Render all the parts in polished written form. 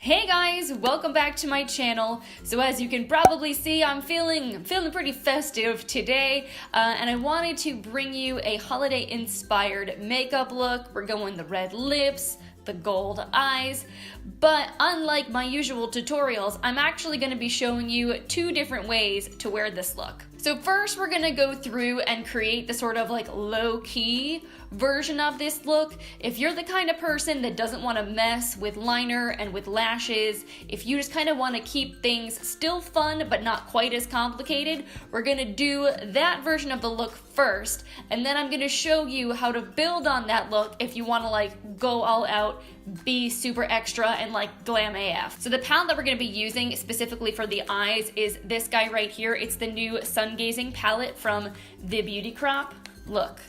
Hey guys, welcome back to my channel. So as you can probably see, I'm feeling pretty festive today, and I wanted to bring you a holiday inspired makeup look. We're going the red lips, the gold eyes, but unlike my usual tutorials, I'm actually going to be showing you two different ways to wear this look. So first we're going to go through and create the sort of like low-key version of this look. If you're the kind of person that doesn't want to mess with liner and with lashes, if you just kind of want to keep things still fun but not quite as complicated, we're going to do that version of the look first, and then I'm going to show you how to build on that look if you want to like go all out, be super extra, and like glam AF. So the palette that we're going to be using specifically for the eyes is this guy right here. It's the new Sungazing Palette from the Beauty Crop. Look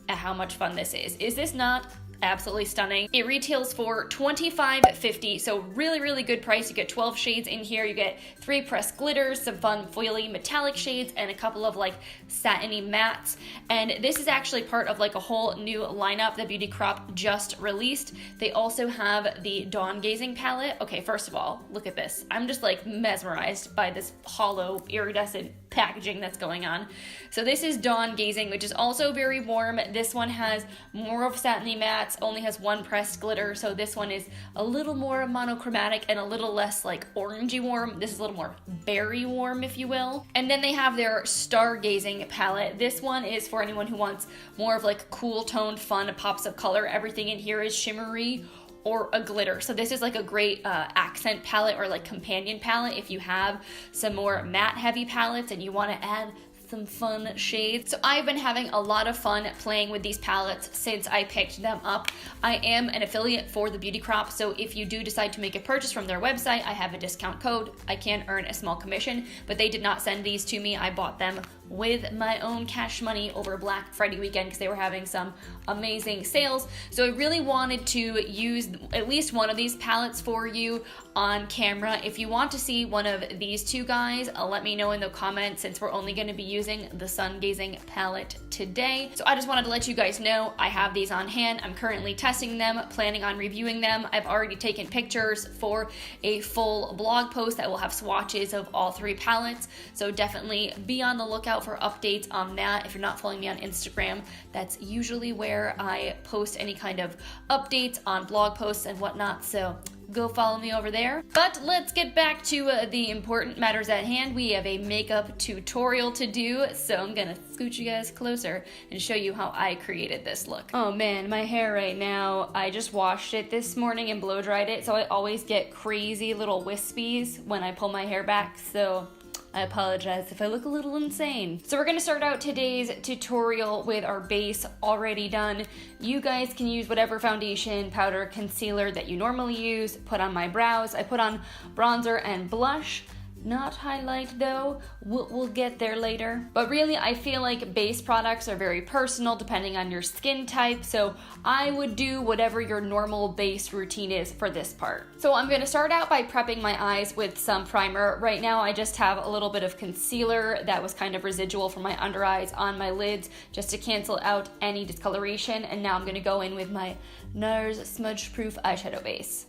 at how much fun this is. Is this not absolutely stunning? It retails for $25.50, so really good price. You get 12 shades in here. You get 3 pressed glitters, some fun foily metallic shades, and a couple of like satiny mattes. And this is actually part of like a whole new lineup that Beauty Crop just released. They also have the Dawn Gazing palette. Okay, first of all, look at this. I'm just like mesmerized by this hollow iridescent packaging that's going on. So this is Dawn Gazing, which is also very warm. This one has more of satiny mattes, only has 1 pressed glitter, so this one is a little more monochromatic and a little less like orangey warm. This is a little more berry warm, if you will. And then they have their Stargazing palette. This one is for anyone who wants more of like cool toned fun pops of color. Everything in here is shimmery or a glitter. So this is like a great accent palette or like companion palette if you have some more matte heavy palettes and you want to add some fun shades. So I've been having a lot of fun playing with these palettes since I picked them up. I am an affiliate for the Beauty Crop, so if you do decide to make a purchase from their website, I have a discount code. I can earn a small commission, but they did not send these to me. I bought them with my own cash money over Black Friday weekend because they were having some amazing sales. So I really wanted to use at least one of these palettes for you on camera. If you want to see one of these two guys, let me know in the comments, since we're only going to be using the Sungazing palette today. So I just wanted to let you guys know I have these on hand. I'm currently testing them, planning on reviewing them. I've already taken pictures for a full blog post that will have swatches of all 3 palettes. So definitely be on the lookout for updates on that. If you're not following me on Instagram, that's usually where I post any kind of updates on blog posts and whatnot. So go follow me over there. But let's get back to the important matters at hand. We have a makeup tutorial to do, so I'm gonna scoot you guys closer and show you how I created this look. Oh man, my hair right now, I just washed it this morning and blow dried it, so I always get crazy little wispies when I pull my hair back, so I apologize if I look a little insane. So we're gonna start out today's tutorial with our base already done. You guys can use whatever foundation, powder, concealer that you normally use. Put on my brows. I put on bronzer and blush. Not highlight though, we'll get there later. But really, I feel like base products are very personal depending on your skin type, so I would do whatever your normal base routine is for this part. So I'm gonna start out by prepping my eyes with some primer. Right now I just have a little bit of concealer that was kind of residual from my under eyes on my lids just to cancel out any discoloration, and now I'm gonna go in with my NARS Smudge Proof eyeshadow base.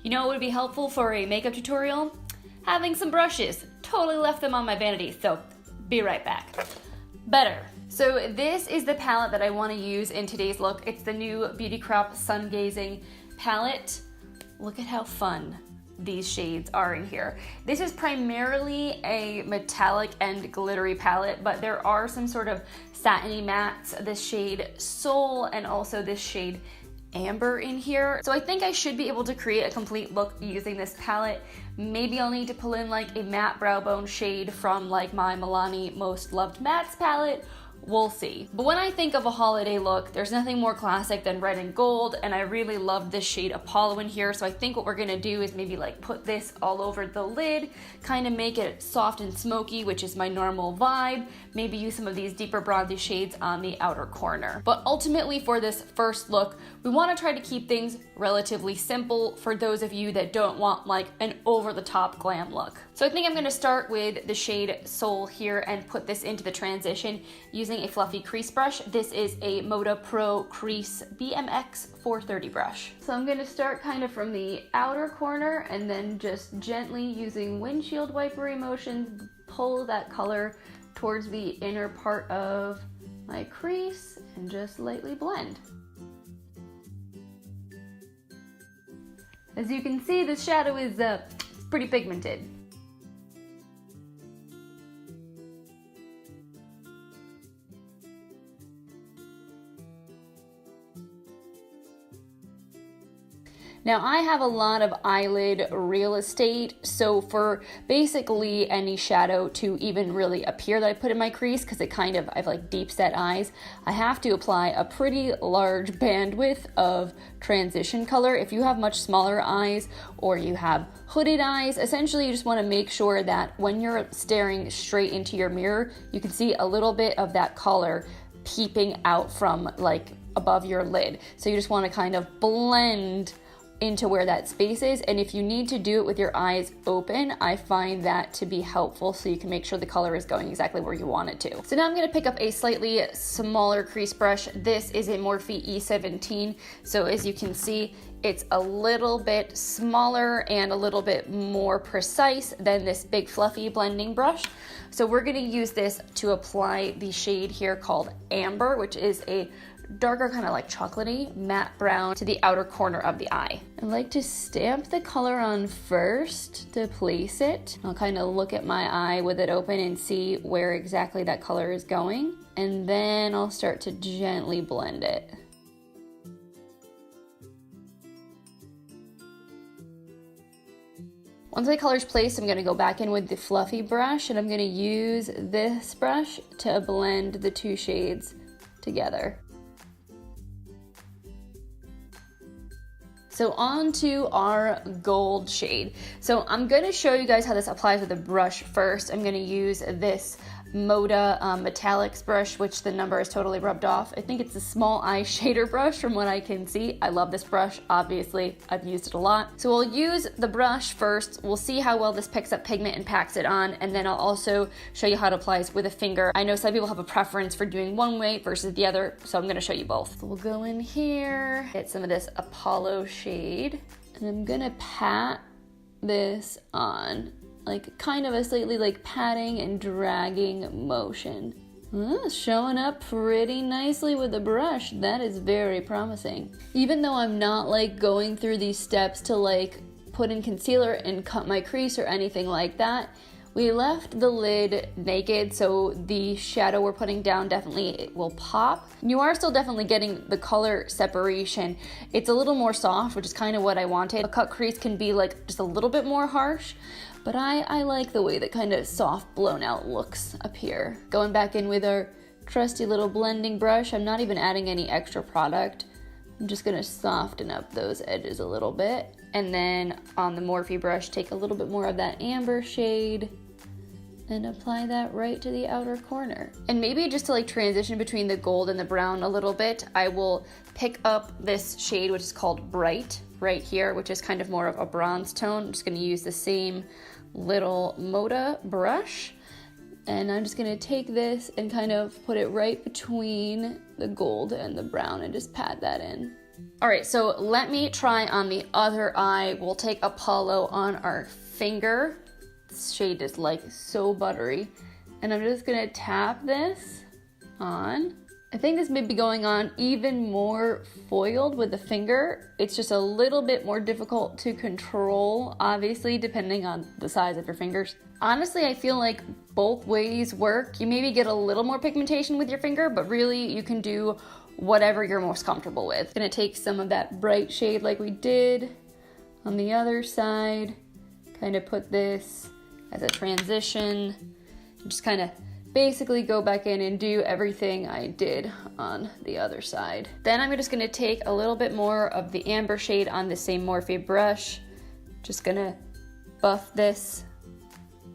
You know what would be helpful for a makeup tutorial? Having some brushes. Totally left them on my vanity, so be right back. Better. So this is the palette that I want to use in today's look. It's the new Beauty Crop Sungazing palette. Look at how fun these shades are in here. This is primarily a metallic and glittery palette, but there are some sort of satiny mattes, this shade Soul and also this shade Amber in here. So I think I should be able to create a complete look using this palette. Maybe I'll need to pull in like a matte brow bone shade from like my Milani Most Loved Mattes palette. We'll see. But when I think of a holiday look, there's nothing more classic than red and gold, and I really love this shade Apollo in here, so I think what we're gonna do is maybe like put this all over the lid, kind of make it soft and smoky, which is my normal vibe. Maybe use some of these deeper bronzy shades on the outer corner. But ultimately for this first look, we wanna try to keep things relatively simple for those of you that don't want like an over-the-top glam look. So I think I'm gonna start with the shade Soul here and put this into the transition using using a fluffy crease brush. This is a MODA Pro Crease BMX 430 brush. So I'm gonna start kind of from the outer corner and then just gently using windshield wiper motions, pull that color towards the inner part of my crease and just lightly blend. As you can see, the shadow is pretty pigmented. Now I have a lot of eyelid real estate, so for basically any shadow to even really appear that I put in my crease, because I have like deep set eyes, I have to apply a pretty large bandwidth of transition color. If you have much smaller eyes or you have hooded eyes, essentially you just want to make sure that when you're staring straight into your mirror, you can see a little bit of that color peeping out from like above your lid. So you just want to kind of blend into where that space is, and if you need to do it with your eyes open, I find that to be helpful so you can make sure the color is going exactly where you want it to. So now I'm going to pick up a slightly smaller crease brush. This is a Morphe E17, so as you can see, it's a little bit smaller and a little bit more precise than this big fluffy blending brush. So we're going to use this to apply the shade here called Amber, which is a darker kind of like chocolatey matte brown to the outer corner of the eye. I like to stamp the color on first to place it. I'll kind of look at my eye with it open and see where exactly that color is going, and then I'll start to gently blend it. Once the color's placed, I'm going to go back in with the fluffy brush, and I'm going to use this brush to blend the two shades together. So on to our gold shade. So I'm gonna show you guys how this applies with a brush first. I'm gonna use this MODA Metallics brush, which the number is totally rubbed off. I think it's a small eye shader brush from what I can see. I love this brush, obviously. I've used it a lot. So we'll use the brush first. We'll see how well this picks up pigment and packs it on, and then I'll also show you how it applies with a finger. I know some people have a preference for doing one way versus the other, so I'm gonna show you both. So we'll go in here, get some of this Apollo shade, and I'm gonna pat this on, like kind of a slightly like patting and dragging motion. Showing up pretty nicely with the brush. That is very promising. Even though I'm not like going through these steps to like put in concealer and cut my crease or anything like that, we left the lid naked, so the shadow we're putting down definitely will pop. You are still definitely getting the color separation. It's a little more soft, which is kind of what I wanted. A cut crease can be like just a little bit more harsh, but I like the way that kind of soft blown out looks up here. Going back in with our trusty little blending brush, I'm not even adding any extra product. I'm just gonna soften up those edges a little bit. And then on the Morphe brush, take a little bit more of that amber shade and apply that right to the outer corner. And maybe just to like transition between the gold and the brown a little bit, I will pick up this shade, which is called Bright, right here, which is kind of more of a bronze tone. I'm just gonna use the same little MODA brush, and I'm just gonna take this and kind of put it right between the gold and the brown and just pat that in. All right, so let me try on the other eye. We'll take Apollo on our finger. This shade is like so buttery, and I'm just gonna tap this on. I think this may be going on even more foiled with the finger. It's just a little bit more difficult to control, obviously, depending on the size of your fingers. Honestly, I feel like both ways work. You maybe get a little more pigmentation with your finger, but really you can do whatever you're most comfortable with. I'm gonna take some of that bright shade like we did on the other side, kind of put this as a transition, and just kind of basically go back in and do everything I did on the other side. Then I'm just gonna take a little bit more of the amber shade on the same Morphe brush, just gonna buff this,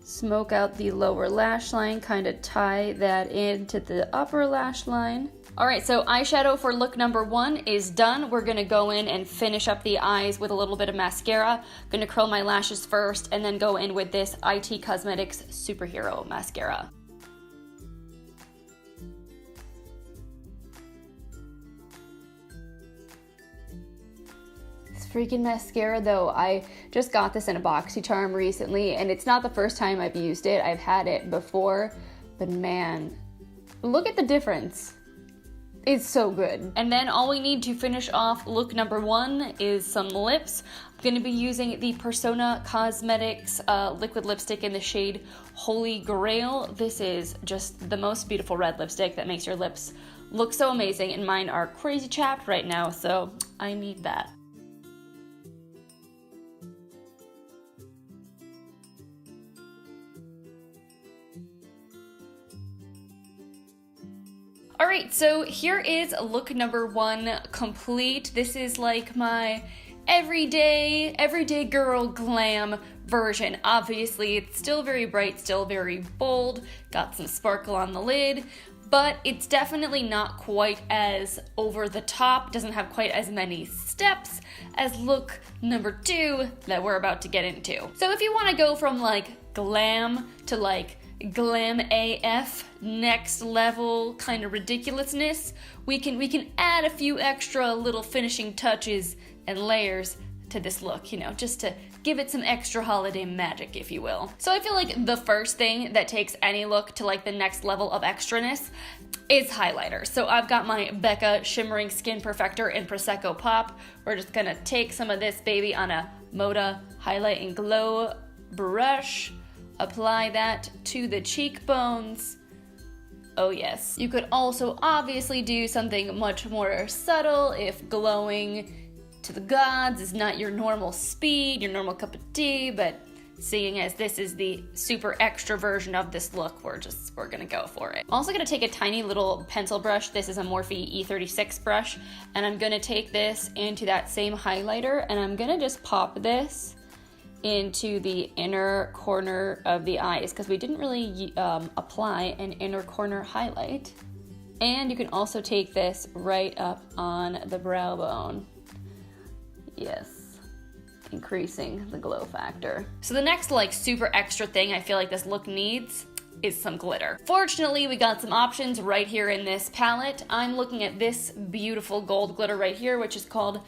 smoke out the lower lash line, kind of tie that into the upper lash line. All right, so eyeshadow for look number 1 is done. We're gonna go in and finish up the eyes with a little bit of mascara. I'm gonna curl my lashes first and then go in with this IT Cosmetics Superhero Mascara. freaking mascara though. I just got this in a BoxyCharm recently, and it's not the first time I've used it. I've had it before, but man, look at the difference. It's so good. And then all we need to finish off look number 1 is some lips. I'm gonna be using the Persona Cosmetics liquid lipstick in the shade Holy Grail. This is just the most beautiful red lipstick that makes your lips look so amazing, and mine are crazy chapped right now, so I need that. Alright, so here is look number 1 complete. This is like my everyday girl glam version. Obviously, it's still very bright, still very bold, got some sparkle on the lid, but it's definitely not quite as over the top, doesn't have quite as many steps as look number 2 that we're about to get into. So if you want to go from like glam to like GLAM AF, next level kind of ridiculousness, we can add a few extra little finishing touches and layers to this look, you know, just to give it some extra holiday magic, if you will. So I feel like the first thing that takes any look to like the next level of extraness is highlighter. So I've got my Becca Shimmering Skin Perfector in Prosecco Pop. We're just gonna take some of this baby on a MODA Highlight and Glow brush, apply that to the cheekbones. Oh yes. You could also obviously do something much more subtle if glowing to the gods is not your normal speed, your normal cup of tea, but seeing as this is the super extra version of this look, we're gonna go for it. I'm also gonna take a tiny little pencil brush. This is a Morphe E36 brush, and I'm gonna take this into that same highlighter, and I'm gonna just pop this into the inner corner of the eyes, because we didn't really apply an inner corner highlight. And you can also take this right up on the brow bone. Yes, increasing the glow factor. So the next like super extra thing I feel like this look needs is some glitter. Fortunately, we got some options right here in this palette. I'm looking at this beautiful gold glitter right here, which is called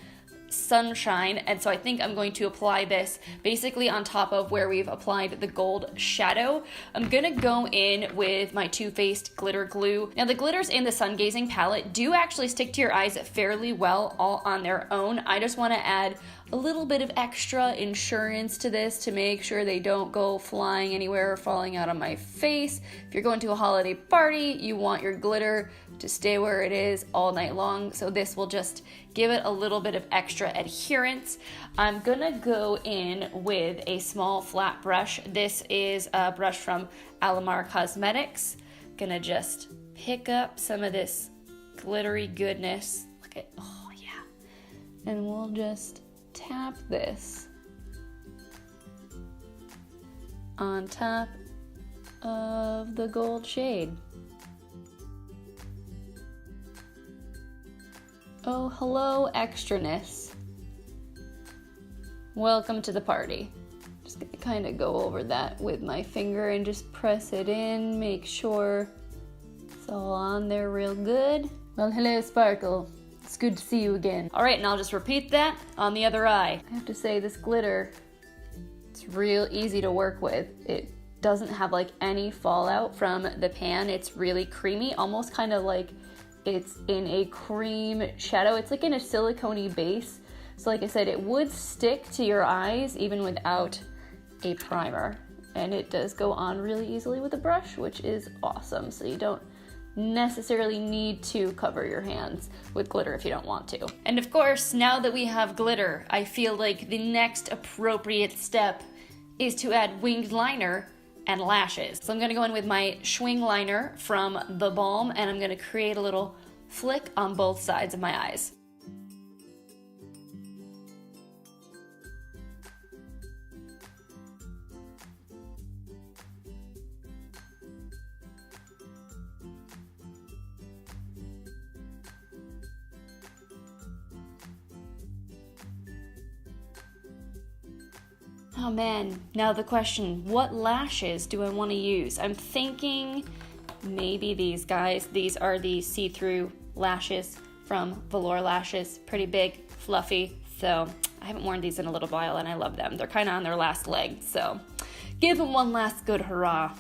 Sunshine, and so I think I'm going to apply this basically on top of where we've applied the gold shadow. I'm gonna go in with my Too Faced glitter glue. Now the glitters in the Sungazing palette do actually stick to your eyes fairly well all on their own. I just want to add a little bit of extra insurance to this to make sure they don't go flying anywhere or falling out on my face. If you're going to a holiday party, you want your glitter to stay where it is all night long, so this will just give it a little bit of extra adherence. I'm gonna go in with a small flat brush. This is a brush from Alamar Cosmetics. Gonna just pick up some of this glittery goodness. Look at, oh yeah. And we'll just tap this on top of the gold shade. Oh, hello, extraness. Welcome to the party. Just gonna kind of go over that with my finger and just press it in, make sure it's all on there real good. Well, hello, Sparkle. It's good to see you again. All right, and I'll just repeat that on the other eye. I have to say, this glitter, it's real easy to work with. It doesn't have like any fallout from the pan. It's really creamy, almost kind of like it's in a cream shadow. It's like in a silicone-y base. So like I said, it would stick to your eyes even without a primer. And it does go on really easily with a brush, which is awesome. So you don't necessarily need to cover your hands with glitter if you don't want to. And of course, now that we have glitter, I feel like the next appropriate step is to add winged liner and lashes. So I'm gonna go in with my Schwing Eyeliner from theBalm, and I'm gonna create a little flick on both sides of my eyes. Oh man, now the question, what lashes do I want to use? I'm thinking maybe these guys. These are the see-through lashes from Velour lashes. Pretty big, fluffy, so I haven't worn these in a little while and I love them. They're kind of on their last leg, so give them one last good hurrah.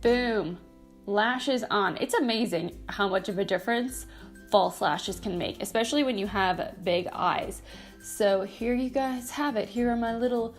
Boom. Lashes on. It's amazing how much of a difference false lashes can make, especially when you have big eyes. So here you guys have it. Here are my little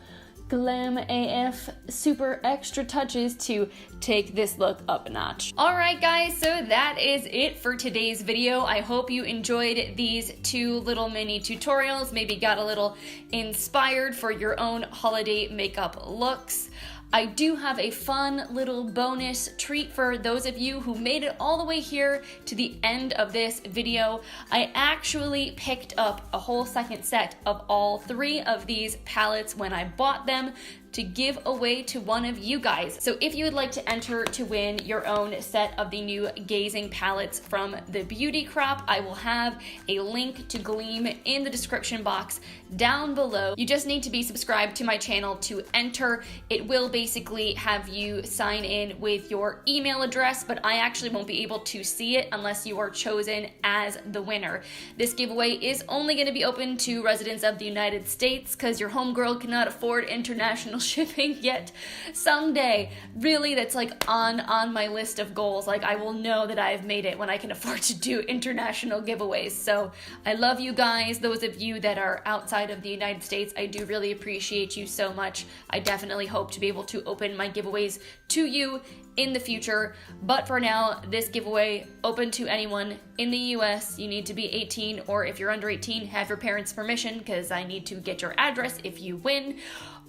GLAM AF super extra touches to take this look up a notch. Alright guys, so that is it for today's video. I hope you enjoyed these 2 little mini tutorials, maybe got a little inspired for your own holiday makeup looks. I do have a fun little bonus treat for those of you who made it all the way here to the end of this video. I actually picked up a whole second set of all 3 of these palettes when I bought them to give away to one of you guys. So if you would like to enter to win your own set of the new Gazing palettes from the Beauty Crop, I will have a link to Gleam in the description box down below. You just need to be subscribed to my channel to enter. It will basically have you sign in with your email address, but I actually won't be able to see it unless you are chosen as the winner. This giveaway is only going to be open to residents of the United States because your homegirl cannot afford international shipping yet. Someday, really, that's like on my list of goals. Like, I will know that I've made it when I can afford to do international giveaways. So I love you guys. Those of you that are outside of the United States, I do really appreciate you so much. I definitely hope to be able to open my giveaways to you in the future, but for now, this giveaway open to anyone in the US. You need to be 18, or if you're under 18, have your parents' permission, because I need to get your address if you win.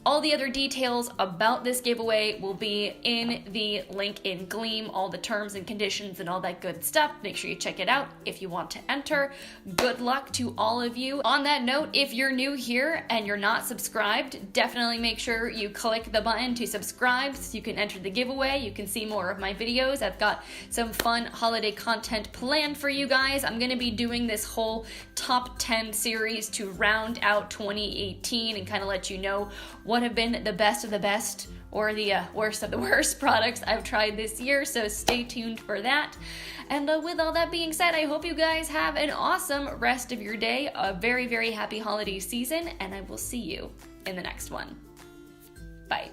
All the other details about this giveaway will be in the link in Gleam, all the terms and conditions and all that good stuff. Make sure you check it out if you want to enter. Good luck to all of you. On that note, if you're new here and you're not subscribed, definitely make sure you click the button to subscribe so you can enter the giveaway. You can see more of my videos. I've got some fun holiday content planned for you guys. I'm going to be doing this whole top 10 series to round out 2018 and kind of let you know what have been the best of the best or the worst of the worst products I've tried this year, so stay tuned for that. And with all that being said, I hope you guys have an awesome rest of your day, a very, very happy holiday season, and I will see you in the next one. Bye.